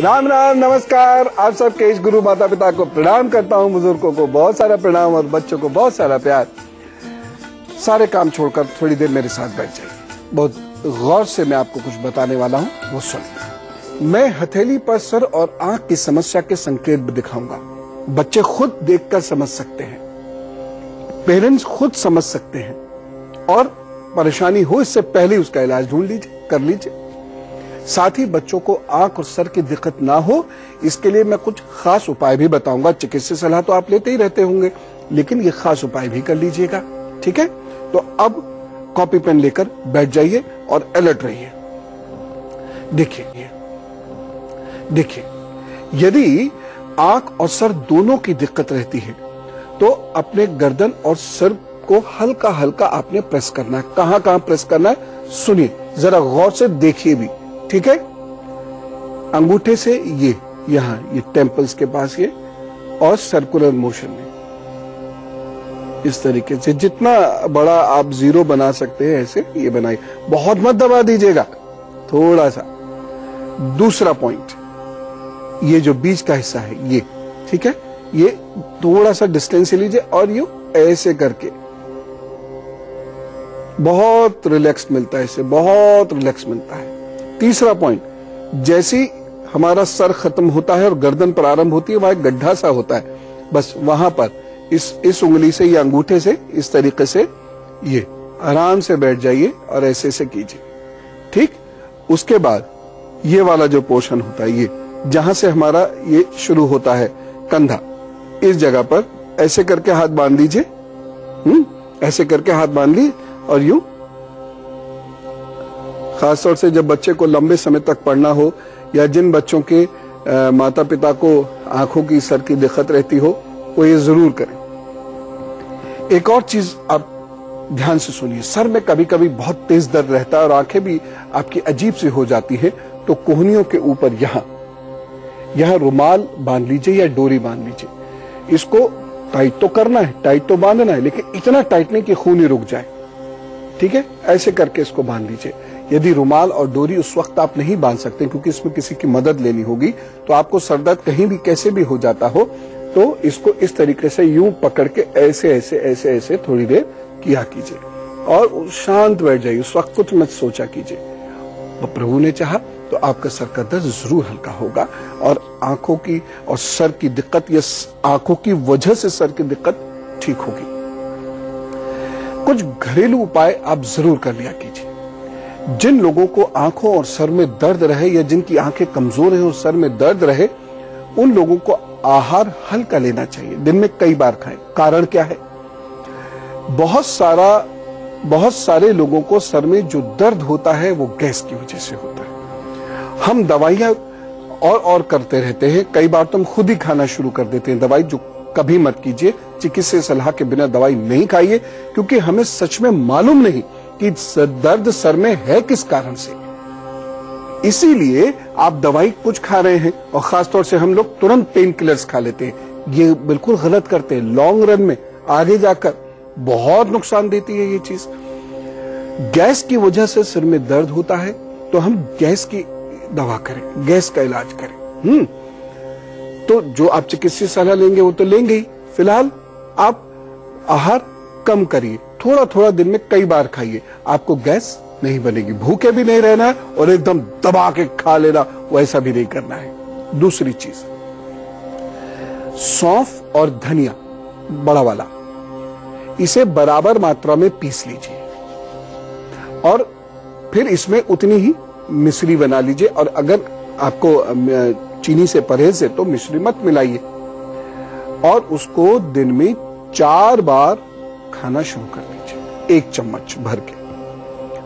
राम राम नमस्कार। आप सबके इस गुरु माता पिता को प्रणाम करता हूँ, बुजुर्गों को बहुत सारा प्रणाम और बच्चों को बहुत सारा प्यार। सारे काम छोड़कर थोड़ी देर मेरे साथ बैठ जाइए। बहुत गौर से मैं आपको कुछ बताने वाला हूँ, वो सुनिए। मैं हथेली पर सर और आंख की समस्या के संकेत भी दिखाऊंगा। बच्चे खुद देखकर समझ सकते हैं, पेरेंट्स खुद समझ सकते हैं और परेशानी हो इससे पहले उसका इलाज ढूंढ लीजिए, कर लीजिए। साथ ही बच्चों को आंख और सर की दिक्कत ना हो इसके लिए मैं कुछ खास उपाय भी बताऊंगा। चिकित्सीय सलाह तो आप लेते ही रहते होंगे, लेकिन ये खास उपाय भी कर लीजिएगा, ठीक है? तो अब कॉपी पेन लेकर बैठ जाइए और अलर्ट रहिए। देखिए, यदि आंख और सर दोनों की दिक्कत रहती है तो अपने गर्दन और सर को हल्का हल्का आपने प्रेस करना है। कहां प्रेस करना है सुनिए, जरा गौर से देखिए भी, ठीक है? अंगूठे से यहां ये टेम्पल्स के पास ये, और सर्कुलर मोशन में इस तरीके से जितना बड़ा आप जीरो बना सकते हैं ऐसे ये बनाइए। बहुत मत दबा दीजिएगा, थोड़ा सा। दूसरा पॉइंट, ये जो बीच का हिस्सा है ये, ठीक है? ये थोड़ा सा डिस्टेंस लीजिए और यूं ऐसे करके बहुत रिलैक्स मिलता है, इससे बहुत रिलैक्स मिलता है। तीसरा पॉइंट, जैसे हमारा सर खत्म होता है और गर्दन प्रारंभ होती है, वहां एक गड्ढा सा होता है, बस वहां पर इस उंगली से या अंगूठे से इस तरीके से ये आराम से बैठ जाइए और ऐसे ऐसे कीजिए, ठीक? उसके बाद ये वाला जो पोर्शन होता है, ये जहां से हमारा ये शुरू होता है कंधा, इस जगह पर ऐसे करके हाथ बांध लीजिए। ऐसे करके हाथ बांध ली और यूं, खासतौर से जब बच्चे को लंबे समय तक पढ़ना हो या जिन बच्चों के माता पिता को आंखों की सर की दिक्कत रहती हो, वो ये जरूर करें। एक और चीज आप ध्यान से सुनिए, सर में कभी कभी बहुत तेज दर्द रहता है और आंखें भी आपकी अजीब सी हो जाती है, तो कोहनियों के ऊपर यहां रुमाल बांध लीजिए या डोरी बांध लीजिए। इसको टाइट तो करना है, टाइट तो बांधना है, लेकिन इतना टाइट नहीं कि खून ही रुक जाए, ठीक है? ऐसे करके इसको बांध लीजिए। यदि रुमाल और डोरी उस वक्त आप नहीं बांध सकते क्योंकि इसमें किसी की मदद लेनी होगी, तो आपको सरदर्द कहीं भी कैसे भी हो जाता हो, तो इसको इस तरीके से यूं पकड़ के ऐसे ऐसे ऐसे ऐसे थोड़ी देर किया कीजिए और शांत बैठ जाइए। उस वक्त कुछ मत सोचा कीजिए। प्रभु ने चाहा तो आपका सर का दर्द जरूर हल्का होगा और आंखों की और सर की दिक्कत या आंखों की वजह से सर की दिक्कत ठीक होगी। कुछ घरेलू उपाय आप जरूर कर लिया कीजिए। जिन लोगों को आंखों और सर में दर्द रहे या जिनकी आंखें कमजोर है और सर में दर्द रहे, उन लोगों को आहार हल्का लेना चाहिए, दिन में कई बार खाएं। कारण क्या है? बहुत सारे लोगों को सर में जो दर्द होता है वो गैस की वजह से होता है। हम दवाइयां और करते रहते हैं, कई बार तो हम खुद ही खाना शुरू कर देते हैं दवाई, जो कभी मत कीजिए। चिकित्सीय सलाह के बिना दवाई नहीं खाइए, क्योंकि हमें सच में मालूम नहीं कि दर्द सर में है किस कारण से। इसीलिए आप दवाई कुछ खा रहे हैं और खासतौर से हम लोग तुरंत पेन किलर्स खा लेते हैं। ये बिल्कुल गलत करते हैं, लॉन्ग रन में आगे जाकर बहुत नुकसान देती है ये चीज। गैस की वजह से सिर में दर्द होता है तो हम गैस की दवा करें, गैस का इलाज करें। तो जो आप चिकित्सीय सलाह लेंगे वो तो लेंगे ही। फिलहाल आप आहार कम करिए, थोड़ा थोड़ा दिन में कई बार खाइए, आपको गैस नहीं बनेगी। भूखे भी नहीं रहना है और एकदम दबा के खा लेना, वैसा भी नहीं करना है। दूसरी चीज, सौंफ और धनिया बड़ा वाला, इसे बराबर मात्रा में पीस लीजिए और फिर इसमें उतनी ही मिश्री बना लीजिए। और अगर आपको चीनी से परहेज है तो मिश्री मत मिलाइए और उसको दिन में 4 बार खाना शुरू कर लीजिए, 1 चम्मच भर के।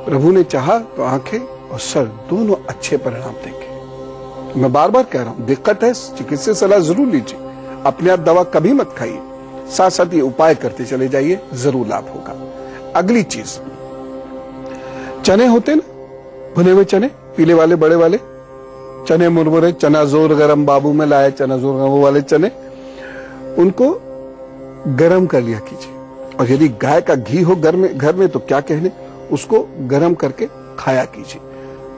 प्रभु ने चाहा तो आंखें और सर दोनों अच्छे परिणाम देंगे। मैं बार बार कह रहा हूं, दिक्कत है, चिकित्सीय सलाह जरूर लीजिए, अपने आप दवा कभी मत खाइए, साथ साथ ये उपाय करते चले जाइए, जरूर लाभ होगा। अगली चीज, चने होते ना, भुने हुए चने, पीले वाले बड़े वाले चने, मुरमुरे, चना जोर गरम बाबू में लाए, चना जोर गरम, वो वाले चने, उनको गरम कर लिया कीजिए। और यदि गाय का घी हो घर में तो क्या कहने, उसको गरम करके खाया कीजिए,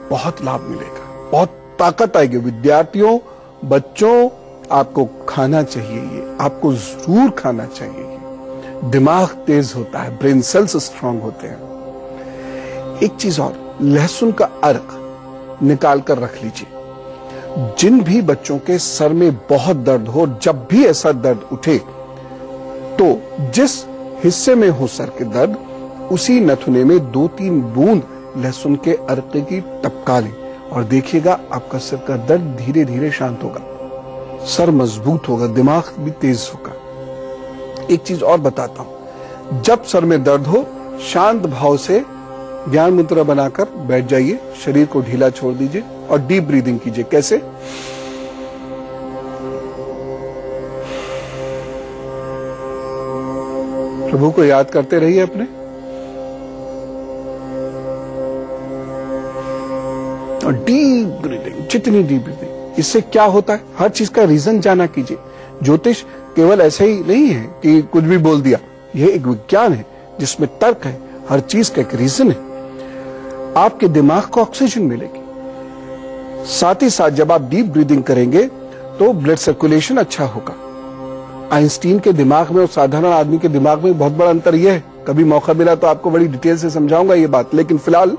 बहुत लाभ मिलेगा, बहुत ताकत आएगी। विद्यार्थियों, बच्चों, आपको खाना चाहिए, ये आपको जरूर खाना चाहिए। ये दिमाग तेज होता है, ब्रेन सेल्स स्ट्रांग होते हैं। एक चीज और, लहसुन का अर्क निकाल कर रख लीजिए। जिन भी बच्चों के सर में बहुत दर्द हो, जब भी ऐसा दर्द उठे तो जिस हिस्से में हो सर के दर्द, उसी नथुने में 2-3 बूंद लहसुन के अर्क की टपका लें और देखिएगा आपका सर का दर्द धीरे धीरे शांत होगा, सर मजबूत होगा, दिमाग भी तेज होगा। एक चीज और बताता हूं, जब सर में दर्द हो, शांत भाव से ज्ञान मुद्रा बनाकर बैठ जाइए, शरीर को ढीला छोड़ दीजिए और डीप ब्रीदिंग कीजिए। कैसे? प्रभु को याद करते रहिए अपने, और डीप ब्रीदिंग, जितनी डीप ब्रीदिंग। इससे क्या होता है, हर चीज का रीजन जाना कीजिए। ज्योतिष केवल ऐसे ही नहीं है कि कुछ भी बोल दिया, यह एक विज्ञान है जिसमें तर्क है, हर चीज का एक रीजन है। आपके दिमाग को ऑक्सीजन मिलेगी, साथ ही साथ जब आप डीप ब्रीदिंग करेंगे तो ब्लड सर्कुलेशन अच्छा होगा। आइंस्टीन के दिमाग में और साधारण आदमी के दिमाग में बहुत बड़ा अंतर यह है, कभी मौका मिला तो आपको बड़ी डिटेल से समझाऊंगा ये बात, लेकिन फिलहाल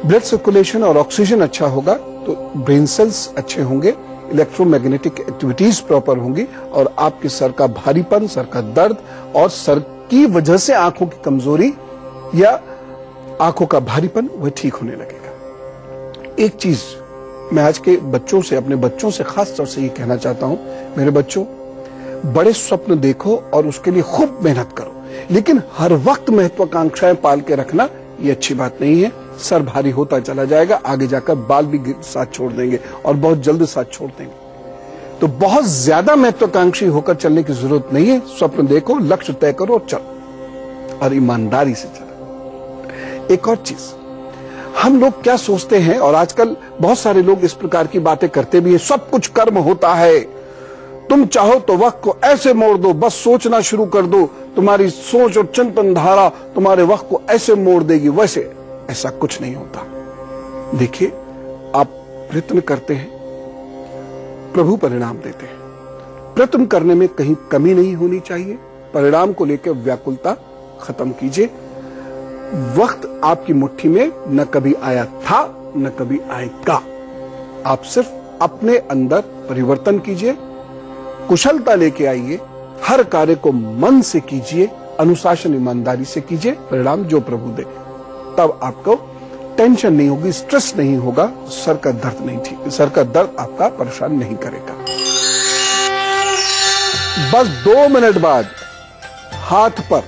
ब्लड सर्कुलेशन और ऑक्सीजन अच्छा होगा तो ब्रेन सेल्स अच्छे होंगे, इलेक्ट्रोमैग्नेटिक एक्टिविटीज प्रॉपर होंगी और आपके सर का भारीपन, सर का दर्द और सर की वजह से आंखों की कमजोरी या आंखों का भारीपन वह ठीक होने लगेगा। एक चीज मैं आज के बच्चों से, अपने बच्चों से खास तौर से ये कहना चाहता हूं, मेरे बच्चों, बड़े स्वप्न देखो और उसके लिए खूब मेहनत करो, लेकिन हर वक्त महत्वाकांक्षाएं पाल के रखना ये अच्छी बात नहीं है। सर भारी होता चला जाएगा, आगे जाकर बाल भी साथ छोड़ देंगे और बहुत जल्द साथ छोड़ देंगे। तो बहुत ज्यादा महत्वाकांक्षी होकर चलने की जरूरत नहीं है। स्वप्न देखो, लक्ष्य तय करो और चलो, और ईमानदारी से चलो। एक और चीज, हम लोग क्या सोचते हैं, और आजकल बहुत सारे लोग इस प्रकार की बातें करते भी हैं, सब कुछ कर्म होता है, तुम चाहो तो वक्त को ऐसे मोड़ दो, बस सोचना शुरू कर दो, तुम्हारी सोच और चिंतन धारा तुम्हारे वक्त को ऐसे मोड़ देगी। वैसे ऐसा कुछ नहीं होता। देखिए, आप प्रयत्न करते हैं, प्रभु परिणाम देते हैं। प्रयत्न करने में कहीं कमी नहीं होनी चाहिए। परिणाम को लेकर व्याकुलता खत्म कीजिए। वक्त आपकी मुट्ठी में न कभी आया था, न कभी आएगा। आप सिर्फ अपने अंदर परिवर्तन कीजिए, कुशलता लेके आइए, हर कार्य को मन से कीजिए, अनुशासन ईमानदारी से कीजिए, परिणाम जो प्रभु दे। तब आपको टेंशन नहीं होगी, स्ट्रेस नहीं होगा, सर का दर्द नहीं, ठीक, सर का दर्द आपका परेशान नहीं करेगा। बस 2 मिनट बाद हाथ पर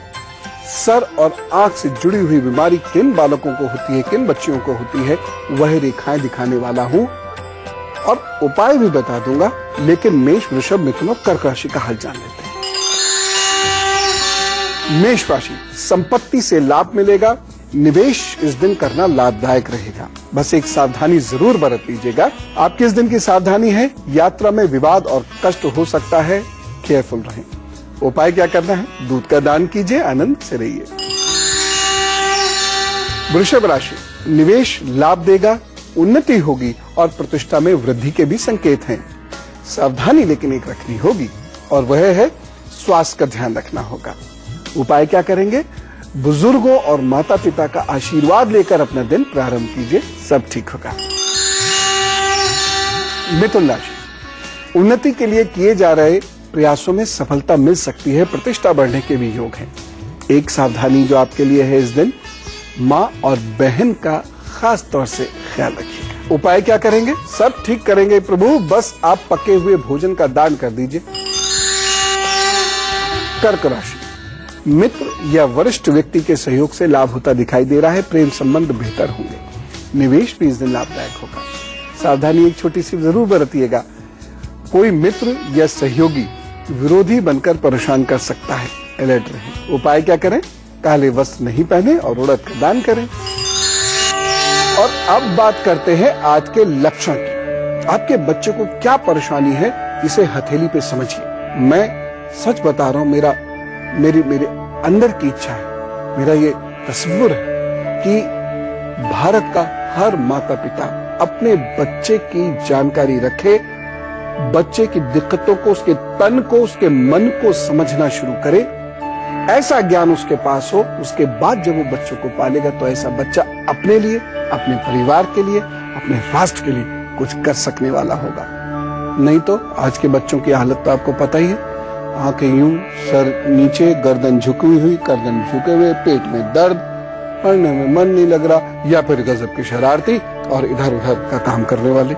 सर और आंख से जुड़ी हुई बीमारी किन बालकों को होती है, किन बच्चियों को होती है, वह रेखाएं दिखाने वाला हूं और उपाय भी बता दूंगा। लेकिन मेष, वृषभ, मिथुन और कर्क राशि का हाल जान लेते हैं। मेष राशि, संपत्ति से लाभ मिलेगा, निवेश इस दिन करना लाभदायक रहेगा। बस एक सावधानी जरूर बरत लीजिएगा। आपकी इस दिन की सावधानी है, यात्रा में विवाद और कष्ट हो सकता है, केयरफुल रहें। उपाय क्या करना है, दूध का दान कीजिए, आनंद से रहिए। वृषभ राशि, निवेश लाभ देगा, उन्नति होगी और प्रतिष्ठा में वृद्धि के भी संकेत हैं। सावधानी लेकिन एक रखनी होगी और वह है स्वास्थ्य का ध्यान रखना होगा। उपाय क्या करेंगे, बुजुर्गों और माता पिता का आशीर्वाद लेकर अपना दिन प्रारंभ कीजिए, सब ठीक होगा। मिथुन राशि, उन्नति के लिए किए जा रहे प्रयासों में सफलता मिल सकती है, प्रतिष्ठा बढ़ने के भी योग हैं। एक सावधानी जो आपके लिए है इस दिन, माँ और बहन का खास तौर से ख्याल रखिएगा। उपाय क्या करेंगे, सब ठीक करेंगे प्रभु, बस आप पके हुए भोजन का दान कर दीजिए। कर्क राशि, मित्र या वरिष्ठ व्यक्ति के सहयोग से लाभ होता दिखाई दे रहा है, प्रेम संबंध बेहतर होंगे, निवेश भी इस दिन लाभदायक होगा। सावधानी एक छोटी सी जरूर बरतिएगा, कोई मित्र या सहयोगी विरोधी बनकर परेशान कर सकता है, अलर्ट रहें। उपाय क्या करें, काले वस्त्र नहीं पहने और उड़द का दान करें। और अब बात करते हैं आज के लक्षण की। आपके बच्चे को क्या परेशानी है, इसे हथेली पे समझिए। मैं सच बता रहा हूं, मेरे अंदर की इच्छा है, मेरा ये तस्वीर है कि भारत का हर माता पिता अपने बच्चे की जानकारी रखे, बच्चे की दिक्कतों को, उसके तन को, उसके मन को समझना शुरू करे, ऐसा ज्ञान उसके पास हो, उसके बाद जब वो बच्चों को पालेगा तो ऐसा बच्चा अपने लिए, अपने परिवार के लिए, अपने राष्ट्र के लिए कुछ कर सकने वाला होगा। नहीं तो आज के बच्चों की हालत तो आपको पता ही है, आंखें यूं, सर नीचे, गर्दन झुकी हुई, गर्दन झुके हुए, पेट में दर्द, पढ़ने में मन नहीं लग रहा, या फिर गजब की शरारती और इधर उधर का काम करने वाले।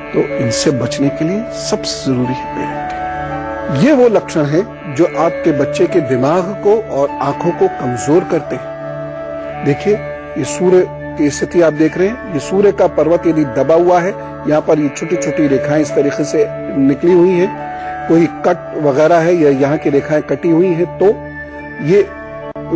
तो इनसे बचने के लिए सबसे जरूरी है पेरेंटिंग। ये वो लक्षण है जो आपके बच्चे के दिमाग को और आंखों को कमजोर करते हैं। देखिए, ये सूर्य की स्थिति आप देख रहे हैं, ये सूर्य का पर्वत यदि दबा हुआ है, यहाँ पर ये छोटी छोटी रेखाएं इस तरीके से निकली हुई हैं, कोई कट वगैरह है या यहाँ की रेखाएं कटी हुई हैं, तो ये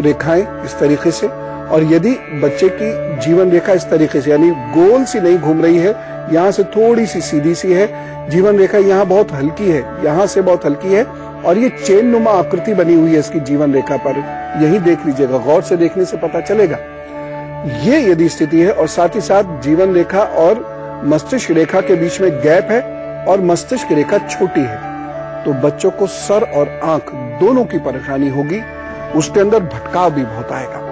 रेखाएं इस तरीके से, और यदि बच्चे की जीवन रेखा इस तरीके से यानी गोल सी नहीं घूम रही है, यहाँ से थोड़ी सी सीधी सी है, जीवन रेखा यहाँ बहुत हल्की है, यहाँ से बहुत हल्की है, और ये चेन नुमा आकृति बनी हुई है इसकी जीवन रेखा पर, यही देख लीजिएगा, गौर से देखने से पता चलेगा। ये यदि स्थिति है और साथ ही साथ जीवन रेखा और मस्तिष्क रेखा के बीच में गैप है और मस्तिष्क रेखा छोटी है, तो बच्चों को सर और आंख दोनों की परेशानी होगी, उसके अंदर भटकाव भी बहुत आएगा।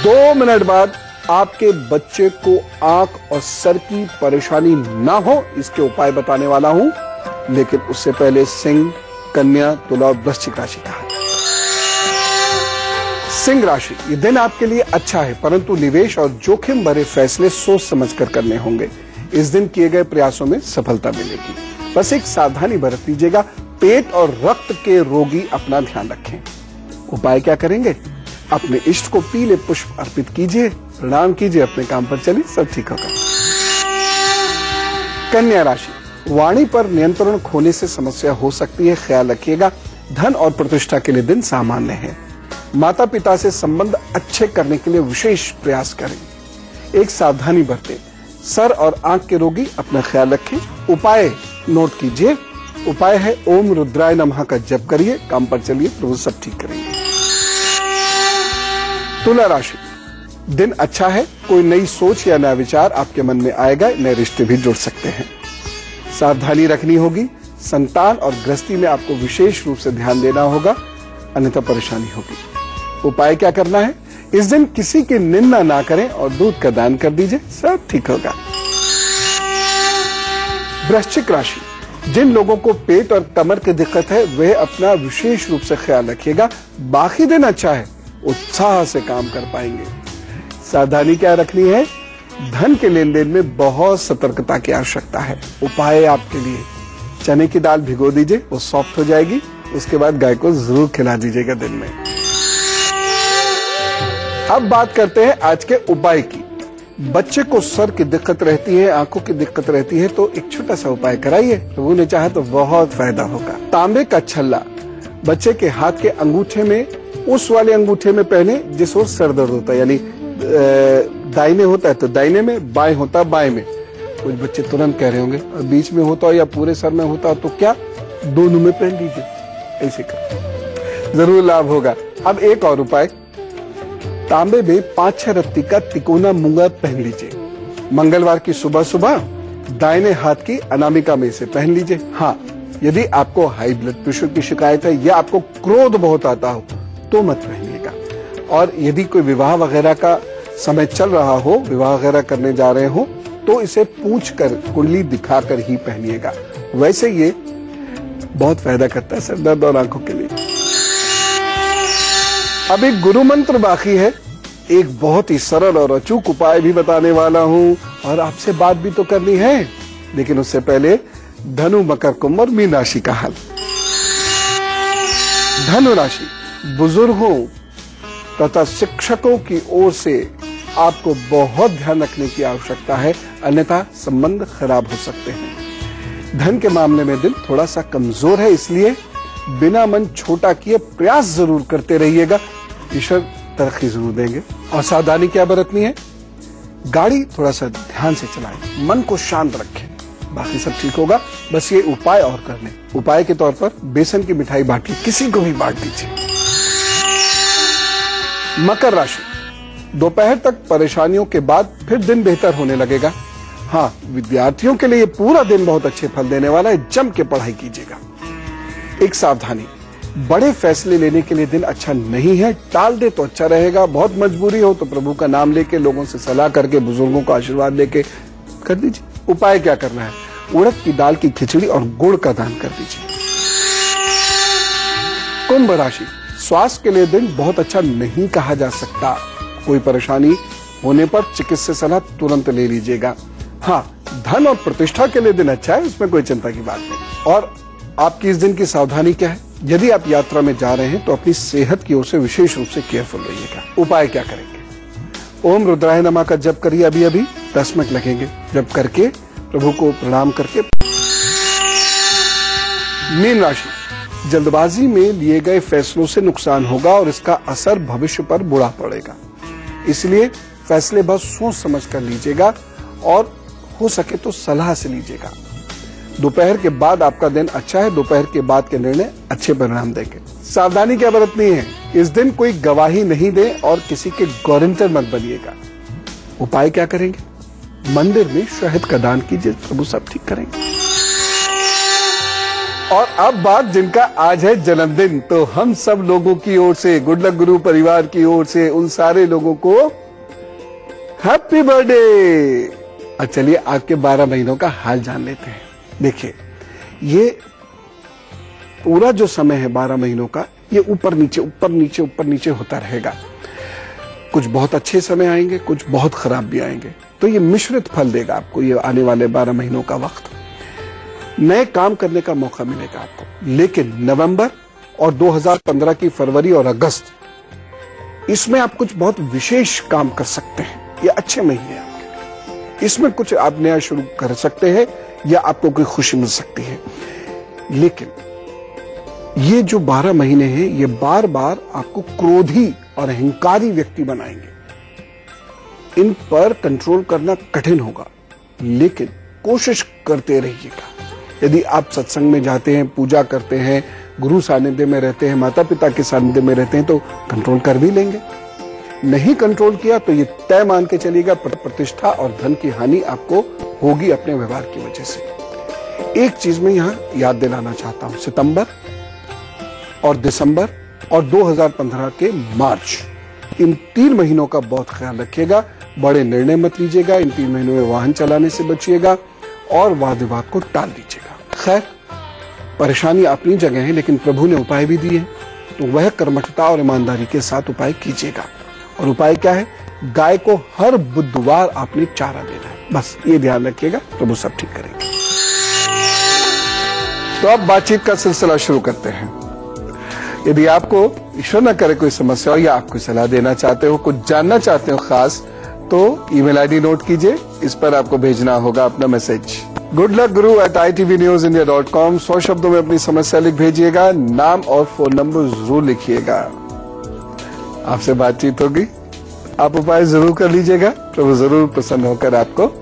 2 मिनट बाद आपके बच्चे को आंख और सर की परेशानी ना हो, इसके उपाय बताने वाला हूं, लेकिन उससे पहले सिंह, कन्या, तुला और वृश्चिक राशि का। सिंह राशि, ये दिन आपके लिए अच्छा है, परंतु निवेश और जोखिम भरे फैसले सोच समझकर करने होंगे। इस दिन किए गए प्रयासों में सफलता मिलेगी, बस एक सावधानी बरत लीजिएगा। पेट और रक्त के रोगी अपना ध्यान रखें। उपाय क्या करेंगे? अपने इष्ट को पीले पुष्प अर्पित कीजिए, प्रणाम कीजिए, अपने काम पर चलिए, सब ठीक होगा। कन्या राशि, वाणी पर नियंत्रण खोने से समस्या हो सकती है, ख्याल रखिएगा। धन और प्रतिष्ठा के लिए दिन सामान्य है। माता पिता से संबंध अच्छे करने के लिए विशेष प्रयास करें। एक सावधानी बरतें। सर और आंख के रोगी अपना ख्याल रखें। उपाय नोट कीजिए। उपाय है ओम रुद्राय नमः का जप करिए, काम पर चलिए, प्रभु सब ठीक करेंगे। तुला राशि, दिन अच्छा है, कोई नई सोच या नया विचार आपके मन में आएगा, नए रिश्ते भी जुड़ सकते हैं। सावधानी रखनी होगी। संतान और गृहस्थी में आपको विशेष रूप से ध्यान देना होगा, अन्यथा परेशानी होगी। उपाय क्या करना है? इस दिन किसी की निंदा ना करें और दूध का दान कर दीजिए, सब ठीक होगा। वृश्चिक राशि, जिन लोगों को पेट और कमर की दिक्कत है वे अपना विशेष रूप से ख्याल रखिएगा। बाकी दिन अच्छा है, उत्साह से काम कर पाएंगे। सावधानी क्या रखनी है? धन के लेन देन में बहुत सतर्कता की आवश्यकता है। उपाय आपके लिए, चने की दाल भिगो दीजिए, वो सॉफ्ट हो जाएगी, उसके बाद गाय को जरूर खिला दीजिएगा दिन में। अब बात करते हैं आज के उपाय की। बच्चे को सर की दिक्कत रहती है, आंखों की दिक्कत रहती है, तो एक छोटा सा उपाय कराइए, प्रभु ने चाहा तो बहुत फायदा होगा। तांबे का छल्ला बच्चे के हाथ के अंगूठे में, उस वाले अंगूठे में पहने जिस ओर सर दर्द होता है, यानी दाहिने होता है तो दाहिने में, बाएं होता है बाएं में। कुछ बच्चे तुरंत कह रहे होंगे बीच में होता हो या पूरे सर में होता हो तो क्या, दोनों में पहन लीजिए, ऐसे कर जरूर लाभ होगा। अब एक और उपाय, तांबे में 5-6 रत्ती का तिकोना मूंगा पहन लीजिए। मंगलवार की सुबह सुबह दाहिने हाथ की अनामिका में से पहन लीजिए। हाँ, यदि आपको हाई ब्लड प्रेशर की शिकायत है या आपको क्रोध बहुत आता हो तो मत पहनिएगा। और यदि कोई विवाह वगैरह का समय चल रहा हो, विवाह वगैरह करने जा रहे हो, तो इसे पूछ कर, कुंडली दिखाकर ही पहनिएगा। वैसे ये बहुत फायदा करता है सर दर्द और आंखों के लिए। अब एक गुरु मंत्र बाकी है, एक बहुत ही सरल और अचूक उपाय भी बताने वाला हूं, और आपसे बात भी तो करनी है, लेकिन उससे पहले धनु, मकर, कुंभ और मीन राशि का हाल। धनु राशि, बुजुर्गों तथा शिक्षकों की ओर से आपको बहुत ध्यान रखने की आवश्यकता है, अन्यथा संबंध खराब हो सकते हैं। धन के मामले में दिन थोड़ा सा कमजोर है, इसलिए बिना मन छोटा किए प्रयास जरूर करते रहिएगा, ईश्वर तरक्की जरूर देंगे। और सावधानी क्या बरतनी है? गाड़ी थोड़ा सा ध्यान से चलाएं, मन को शांत रखें, बाकी सब ठीक होगा। बस ये उपाय और कर लें। उपाय के तौर पर बेसन की मिठाई बांटिए, किसी को भी बांट दीजिए। मकर राशि, दोपहर तक परेशानियों के बाद फिर दिन बेहतर होने लगेगा। हाँ, विद्यार्थियों के लिए ये पूरा दिन बहुत अच्छे फल देने वाला है। जम के पढ़ाई कीजिएगा। एक सावधानी, बड़े फैसले लेने के लिए दिन अच्छा नहीं है, टाल दे तो अच्छा रहेगा। बहुत मजबूरी हो तो प्रभु का नाम लेके, लोगों से सलाह करके, बुजुर्गों का आशीर्वाद लेके कर दीजिए। उपाय क्या करना है? उड़द की दाल की खिचड़ी और गुड़ का दान कर दीजिए। कुंभ राशि, स्वास्थ्य के लिए दिन बहुत अच्छा नहीं कहा जा सकता। कोई परेशानी होने पर चिकित्सक सलाह तुरंत ले लीजिएगा। हाँ, धन और प्रतिष्ठा के लिए दिन अच्छा है, उसमें कोई चिंता की बात नहीं। और आपकी इस दिन की सावधानी क्या है? यदि आप यात्रा में जा रहे हैं तो अपनी सेहत की ओर से विशेष रूप से केयरफुल रहिएगा। उपाय क्या करेंगे? ओम रुद्राय नमः का जप करिए। अभी 10 मिनट लगेंगे। जप करके प्रभु को प्रणाम करके। मीन राशि, जल्दबाजी में लिए गए फैसलों से नुकसान होगा और इसका असर भविष्य पर बुरा पड़ेगा। इसलिए फैसले बस सोच समझ कर लीजिएगा और हो सके तो सलाह से लीजिएगा। दोपहर के बाद आपका दिन अच्छा है। दोपहर के बाद के निर्णय अच्छे परिणाम देंगे। सावधानी क्या बरतनी है? इस दिन कोई गवाही नहीं दे और किसी के गारंटर मत बनिएगा। उपाय क्या करेंगे? मंदिर में शहद का दान कीजिए, प्रभु सब ठीक करेंगे। और अब बात जिनका आज है जन्मदिन, तो हम सब लोगों की ओर से, गुड लक गुरु परिवार की ओर से उन सारे लोगों को हैप्पी बर्थडे। अब चलिए आपके 12 महीनों का हाल जान लेते हैं। देखिए, ये पूरा जो समय है 12 महीनों का, ये ऊपर नीचे ऊपर नीचे ऊपर नीचे होता रहेगा। कुछ बहुत अच्छे समय आएंगे, कुछ बहुत खराब भी आएंगे। तो ये मिश्रित फल देगा आपको ये आने वाले 12 महीनों का वक्त। नए काम करने का मौका मिलेगा आपको। लेकिन नवंबर और 2015 की फरवरी और अगस्त, इसमें आप कुछ बहुत विशेष काम कर सकते हैं। ये अच्छे महीने आपके, इसमें कुछ आप नया शुरू कर सकते हैं या आपको कोई खुशी मिल सकती है। लेकिन ये जो 12 महीने हैं, ये बार बार आपको क्रोधी और अहंकारी व्यक्ति बनाएंगे। इन पर कंट्रोल करना कठिन होगा, लेकिन कोशिश करते रहिएगा। यदि आप सत्संग में जाते हैं, पूजा करते हैं, गुरु सानिध्य में रहते हैं, माता पिता के सानिध्य में रहते हैं, तो कंट्रोल कर भी लेंगे। नहीं कंट्रोल किया तो ये तय मान के चलिएगा, प्रतिष्ठा और धन की हानि आपको होगी अपने व्यवहार की वजह से। एक चीज मैं यहां याद दिलाना चाहता हूं, सितंबर और दिसंबर और 2015 के मार्च, इन 3 महीनों का बहुत ख्याल रखिएगा। बड़े निर्णय मत लीजिएगा। इन 3 महीनों में वाहन चलाने से बचिएगा और वाद विवाद को टाल दीजिएगा। खैर, परेशानी अपनी जगह है, लेकिन प्रभु ने उपाय भी दिए, तो वह कर्मठता और ईमानदारी के साथ उपाय कीजिएगा। और उपाय क्या है? गाय को हर बुधवार आपने चारा देना है। बस ये ध्यान रखिएगा, प्रभु सब ठीक करेंगे। तो अब बातचीत का सिलसिला शुरू करते हैं। यदि आपको ईश्वर न करे कोई समस्या हो या आप कोई सलाह देना चाहते हो, कुछ जानना चाहते हो खास, तो ईमेल आईडी नोट कीजिए। इस पर आपको भेजना होगा अपना मैसेज goodluckguru@itvnewsindia.com। 100 शब्दों में अपनी समस्या लिख भेजिएगा। नाम और फोन नंबर जरूर लिखिएगा। आपसे बातचीत होगी, आप उपाय जरूर कर लीजिएगा। प्रभु जरूर प्रसन्न होकर आपको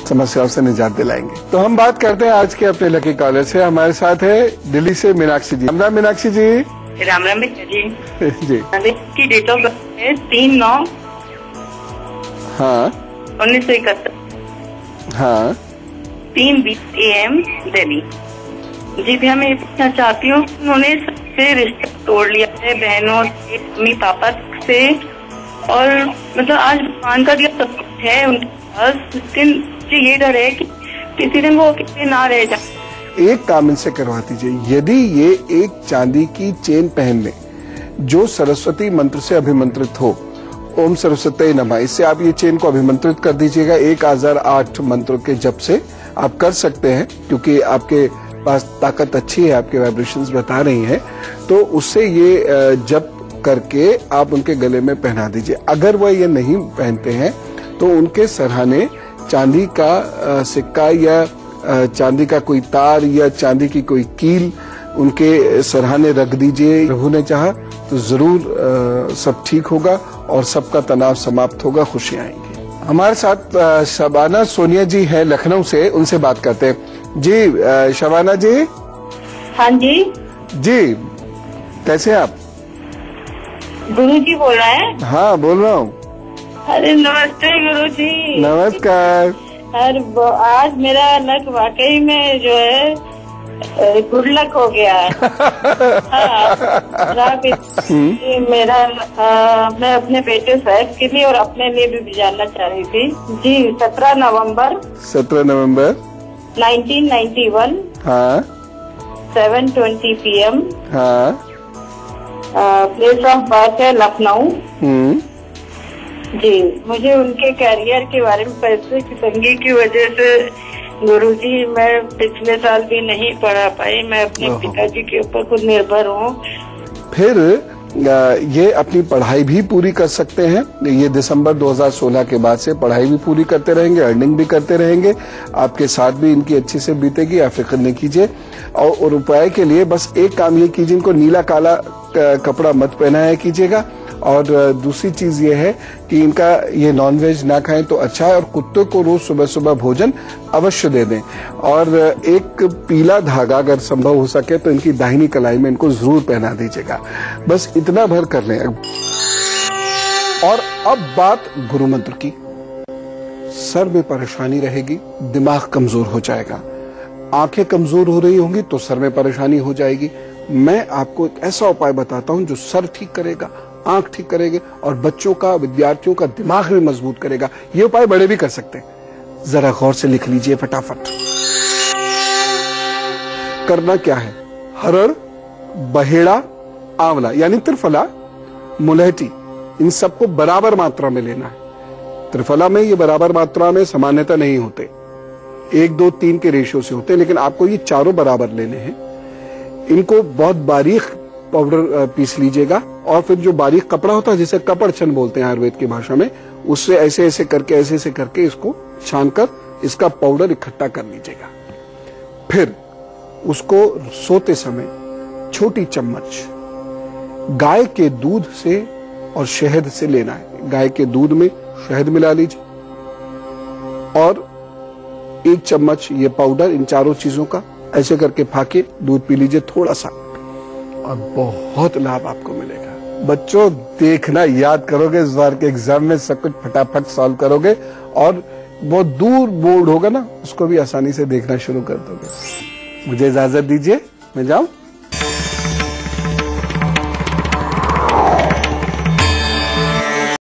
समस्याओं से निजात दिलाएंगे। तो हम बात करते हैं आज के अपने लकी कॉलर से। हमारे साथ है दिल्ली से मीनाक्षी जी। राम मीनाक्षी जी। राम राम जी जी। की डेट ऑफ बर्थ है 3/9 हाँ 1971। हाँ 3:20 AM दिल्ली। जी भैया, मैं पूछना चाहती हूँ, उन्होंने सबसे रिश्ता तोड़ लिया है, बहनों से, मम्मी पापा से, और मतलब आज भगवान का दिया सब कुछ है उनके पास, लेकिन मुझे ये डर है कि किसी दिन वो अकेले ना रह जाए। एक काम इनसे करवा दीजिए। यदि ये एक चांदी की चेन पहन ले जो सरस्वती मंत्र से अभिमंत्रित हो, ओम सरस्वती नमः, इससे आप ये चेन को अभिमंत्रित कर दीजिएगा। 1008 मंत्रों के जप से आप कर सकते हैं, क्योंकि आपके पास ताकत अच्छी है, आपके वाइब्रेशंस बता रही हैं, तो उससे ये जप करके आप उनके गले में पहना दीजिए। अगर वह ये नहीं पहनते हैं तो उनके सरहाने चांदी का सिक्का या चांदी का कोई तार या चांदी की कोई कील उनके सरहाने रख दीजिए। प्रभु ने चाहा तो जरूर सब ठीक होगा और सबका तनाव समाप्त होगा, खुशी आएंगी। हमारे साथ शबाना सोनिया जी है लखनऊ से, उनसे बात करते हैं। जी शबाना जी। हाँ जी। जी, कैसे हैं आप? गुरु जी बोल रहे हैं? हाँ बोल रहा हूँ। अरे नमस्ते गुरुजी। नमस्कार। आज मेरा लक वाकई में जो है गुड लक हो गया है। मेरा मैं अपने बेटे साहब के लिए और अपने लिए भी जानना चाह रही थी जी। 17 नवंबर 1991। हाँ। 7:20 PM। हाँ। प्लेस ऑफ बर्थ है लखनऊ। जी, मुझे उनके कैरियर के बारे में पैसे की तंगी की वजह से गुरुजी मैं पिछले साल भी नहीं पढ़ा पाई। मैं अपने पिताजी के ऊपर खुद निर्भर हूँ। फिर ये अपनी पढ़ाई भी पूरी कर सकते हैं। ये दिसंबर 2016 के बाद से पढ़ाई भी पूरी करते रहेंगे, अर्निंग भी करते रहेंगे। आपके साथ भी इनकी अच्छी से बीतेगी, आप फिक्र नहीं कीजिए। और उपाय के लिए बस एक काम ये कीजिए, इनको नीला काला कपड़ा मत पहनाया कीजिएगा। और दूसरी चीज ये है कि इनका ये नॉनवेज ना खाएं तो अच्छा है। और कुत्ते को रोज सुबह सुबह भोजन अवश्य दे दें। और एक पीला धागा अगर संभव हो सके तो इनकी दाहिनी कलाई में इनको जरूर पहना दीजिएगा। बस इतना भर कर लें। और अब बात गुरु मंत्र की। सर में परेशानी रहेगी, दिमाग कमजोर हो जाएगा, आंखें कमजोर हो रही होंगी तो सर में परेशानी हो जाएगी। मैं आपको एक ऐसा उपाय बताता हूं जो सर ठीक करेगा, आंख ठीक करेगा और बच्चों का, विद्यार्थियों का दिमाग भी मजबूत करेगा। ये उपाय बड़े भी कर सकते हैं। जरा गौर से लिख लीजिए फटाफट। करना क्या है? हरड़, बहेड़ा, आंवला यानी त्रिफला, मुलहटी, इन सबको बराबर मात्रा में लेना है। त्रिफला में ये बराबर मात्रा में सामान्यतः नहीं होते, 1, 2, 3 के रेशियो से होते हैं, लेकिन आपको ये चारों बराबर लेने हैं। इनको बहुत बारीक पाउडर पीस लीजिएगा। और फिर जो बारीक कपड़ा होता है जिसे कपड़छन बोलते हैं आयुर्वेद की भाषा में, उससे ऐसे ऐसे करके इसको छानकर इसका पाउडर इकट्ठा कर लीजिएगा। फिर उसको सोते समय छोटी चम्मच गाय के दूध से और शहद से लेना है। गाय के दूध में शहद मिला लीजिए और 1 चम्मच ये पाउडर, इन चारों चीजों का ऐसे करके फाके दूध पी लीजिए थोड़ा सा, और बहुत लाभ आपको मिलेगा। बच्चों देखना याद करोगे, इस बार के एग्जाम में सब कुछ फटाफट सॉल्व करोगे और बहुत दूर बोर्ड होगा ना, उसको भी आसानी से देखना शुरू कर दोगे। मुझे इजाजत दीजिए, मैं जाऊं।